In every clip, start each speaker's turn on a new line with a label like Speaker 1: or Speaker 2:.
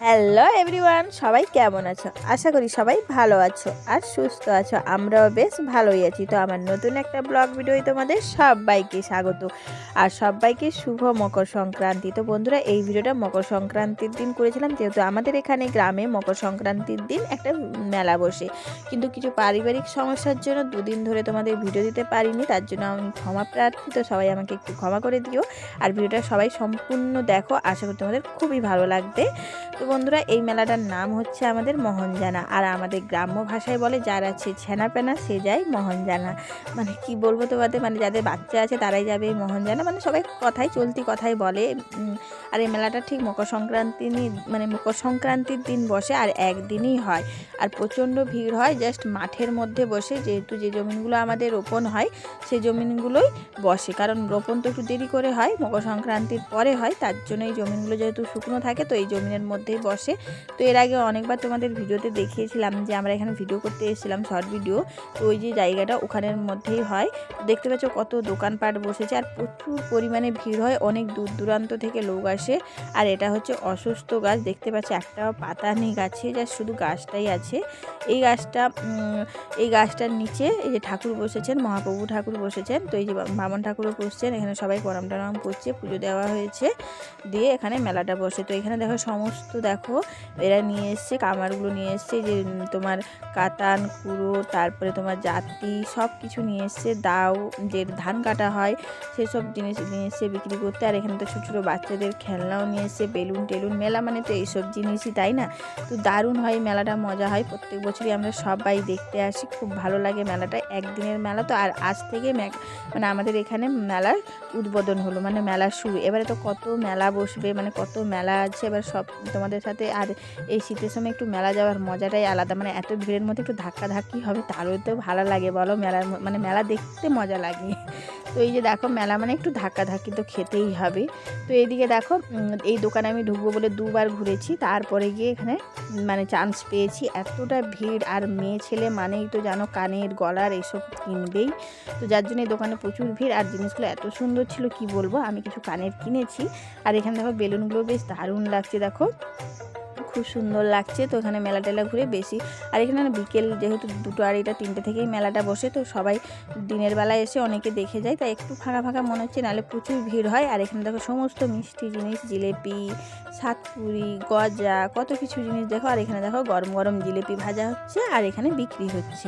Speaker 1: Hello everyone, সবাই কেমন আছো? আশা করি সবাই ভালো আছো আর সুস্থ আছো। আমরাও বেশ ভালোই আছি। তো আমার নতুন একটা ব্লগ ভিডিও তোমাদের সবাইকে স্বাগত আর সবাইকে শুভ মকর সংক্রান্তি। তো বন্ধুরা, এই ভিডিওটা মকর সংক্রান্তির দিন করেছিলাম, যেহেতু আমাদের এখানে গ্রামে মকর সংক্রান্তির দিন একটা মেলা বসে, কিন্তু কিছু পারিবারিক সমস্যার জন্য দুদিন ধরে তোমাদের ভিডিও দিতে পারিনি। তার জন্য আমি ক্ষমা প্রার্থী, তো সবাই আমাকে একটু ক্ষমা করে দিও। আর ভিডিওটা সবাই সম্পূর্ণ দেখো, আশা করি তোমাদের খুবই ভালো লাগবে। তো বন্ধুরা, এই মেলাটার নাম হচ্ছে আমাদের মোহনজানা, আর আমাদের গ্রাম্য ভাষায় বলে যার আছে ছেনাপেনা সে যায় মোহনজানা। মানে কি বলবো তোমাদের, মানে যাদের বাচ্চা আছে তারাই যাবে এই মোহনজানা, মানে সবাই কথাই চলতি কথাই বলে। আর এই মেলাটা ঠিক মকর সংক্রান্তির দিন বসে আর একদিনই হয়, আর প্রচণ্ড ভিড় হয়। জাস্ট মাঠের মধ্যে বসে, যেহেতু যে জমিনগুলো আমাদের রোপণ হয় সেই জমিনগুলোই বসে, কারণ রোপণ তো একটু দেরি করে হয়, মকর সংক্রান্তির পরে হয়, তার জন্য এই জমিনগুলো যেহেতু শুকনো থাকে তো এই জমিনের মধ্যেই বসে। তো এর আগে অনেকবার তোমাদের ভিডিওতে দেখিয়েছিলাম যে আমরা এখানে ভিডিও করতে এসেছিলাম, শর্ট ভিডিও। তো ওই যে জায়গাটা ওখানের মধ্যেই হয়। দেখতে পাচ্ছ কত দোকানপাট বসেছে আর প্রচুর পরিমাণে ভিড় হয়, অনেক দূর দূরান্ত থেকে লোক আসে। আর এটা হচ্ছে অসুস্থ গাছ, দেখতে পাচ্ছি একটাও পাতা নেই গাছে, যা শুধু গাছটাই আছে। এই গাছটার নিচে এই যে ঠাকুর বসেছেন, মহাপ্রভু ঠাকুর বসেছেন। তো এই যে বামন ঠাকুরও বসছেন, এখানে সবাই প্রণাম টনাম করছে, পুজো দেওয়া হয়েছে, দিয়ে এখানে মেলাটা বসে। তো এখানে দেখো সমস্ত দেখো এরা নিয়ে এসছে, কামারগুলো নিয়ে এসছে, যে তোমার কাতান কুড়ো, তারপরে তোমার জাতি সব কিছু নিয়ে এসছে, দাও যে ধান কাটা হয় সেই সব জিনিস নিয়ে এসছে বিক্রি করতে। আর এখানে তো ছোটো ছোটো বাচ্চাদের খেলনাও নিয়ে এসছে, বেলুন টেলুন। মেলা মানে তো এইসব জিনিসই, তাই না? তো দারুণ হয় মেলাটা, মজা হয়, প্রত্যেক বছরই আমরা সবাই দেখতে আসি, খুব ভালো লাগে মেলাটা। একদিনের মেলা তো, আর আজ থেকে মানে আমাদের এখানে মেলার উদ্বোধন হলো, মানে মেলা শুরু। এবারে তো কত মেলা বসবে, মানে কত মেলা আছে, এবার সব তোমাদের সাথে। আর এই শীতের সময় একটু মেলা যাওয়ার মজাটাই আলাদা, মানে এত ভিড়ের মধ্যে একটু ধাক্কাধাক্কি হবে, তারও তো ভালো লাগে বলো? মানে মেলা দেখতে মজা লাগে। তো এই যে দেখো মেলা মানে একটু ধাক্কাধাক্কি তো খেতেই হবে। তো এইদিকে দেখো এই দোকানে আমি ঢুকবো বলে দুবার ঘুরেছি, তারপরে গিয়ে এখানে মানে চান্স পেয়েছি। এতটা ভিড়, আর মেয়ে ছেলে মানেই তো জানো কানের গলার এইসব কিনবেই, তো যার জন্য এই দোকানে প্রচুর ভিড়। আর জিনিসগুলো এত সুন্দর ছিল কি বলবো, আমি কিছু কানের কিনেছি। আর এখানে দেখো বেলুনগুলো বেশ দারুণ লাগছে, দেখো খুব সুন্দর লাগছে। তো এখানে মেলা টেলা ঘুরে বেশি, আর এখানে বিকেল যেহেতু 2টো 2:30 3টে থেকেই মেলাটা বসে, তো সবাই দিনের বেলায় এসে অনেকে দেখে যায়, তাই একটু ফাঁকা ফাঁকা মনে হচ্ছে, নাহলে প্রচুর ভিড় হয়। আর এখানে দেখো সমস্ত মিষ্টি জিনিস, জিলেপি, সাতপুরি, গজা, কত কিছু জিনিস দেখো। আর এখানে দেখো গরম গরম জিলেপি ভাজা হচ্ছে আর এখানে বিক্রি হচ্ছে,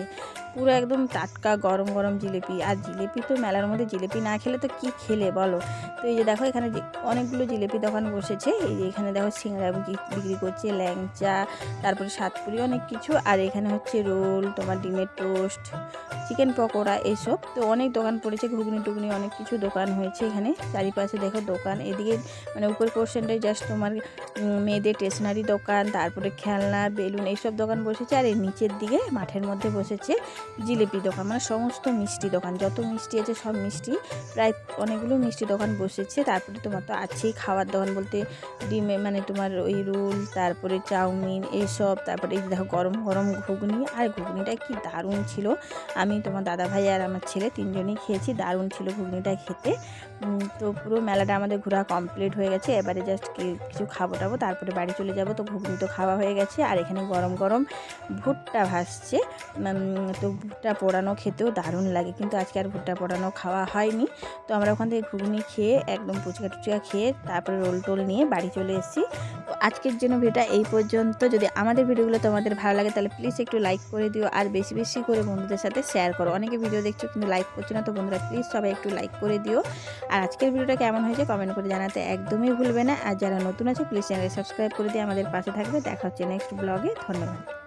Speaker 1: পুরো একদম টাটকা গরম গরম জিলেপি। আর জিলেপি তো মেলার মধ্যে জিলেপি না খেলে তো কি খেলে বলো? তো এই যে দেখো এখানে অনেকগুলো জিলেপি দোকান বসেছে। এই যে এখানে দেখো সিঙ্গারা বিক্রি করছে, ল্যাংচা, তারপরে সাতপুরি, অনেক কিছু। আর এখানে হচ্ছে রোল, তোমার ডিমের টোস্ট, চিকেন পকোড়া, এইসব তো অনেক দোকান পড়েছে, ঘুগনি টুগনি অনেক কিছু দোকান হয়েছে এখানে। চারিপাশে দেখো দোকান, এদিকে মানে উপর পোর্শনটাই জাস্ট তোমার মেয়েদের স্টেশনারি দোকান, তারপরে খেলনা, বেলুন, এইসব দোকান বসেছে। আর এই নিচের দিকে মাঠের মধ্যে বসেছে জিলিপি দোকান, মানে সমস্ত মিষ্টি দোকান, যত মিষ্টি আছে সব মিষ্টি, প্রায় অনেকগুলো মিষ্টি দোকান বসেছে। তারপরে তোমার তো আছেই খাওয়ার দোকান বলতে ডিমে মানে তোমার ওই রোল, তারপরে চাউমিন, এইসব। তারপরে এই দেখো গরম গরম ঘুগনি, আর ঘুগনিটা কি দারুণ ছিল। আমি, তোমার দাদা ভাই আর আমার ছেলে তিনজনই খেয়েছি, দারুণ ছিল ঘুগনিটা খেতে। তো পুরো মেলাটা আমাদের ঘোরা কমপ্লিট হয়ে গেছে, এবারে জাস্ট কিছু খাবো টাবো, তারপরে বাড়ি চলে যাব। তো ঘুগনি তো খাওয়া হয়ে গেছে, আর এখানে গরম গরম ভুট্টা ভাসছে। তো ভুট্টা পোড়ানো খেতেও দারুণ লাগে, কিন্তু আজকে আর ভুট্টা পোড়ানো খাওয়া হয়নি। তো আমরা ওখান থেকে ঘুগনি খেয়ে একদম ফুচকা টুচকা খেয়ে তারপরে রোল টোল নিয়ে বাড়ি চলে এসেছি। তো আজকের জন্য ভিডিওটা এই পর্যন্ত। যদি আমাদের ভিডিওগুলো তোমাদের ভালো লাগে তাহলে প্লিজ একটু লাইক করে দিও, আর বেশি বেশি করে বন্ধুদের সাথে শেয়ার করো। অনেকে ভিডিও দেখছো কিন্তু লাইক করছো না, তো বন্ধুরা প্লিজ সবাই একটু লাইক করে দিও। আর আজকের ভিডিওটা কেমন হয়েছে কমেন্ট করে জানাতে একদমই ভুলবে না। আর যারা নতুন আছে প্লিজ চ্যানেলে সাবস্ক্রাইব করে দিয়ে আমাদের পাশে থাকবে। দেখা হচ্ছে নেক্সট ব্লগে। ধন্যবাদ।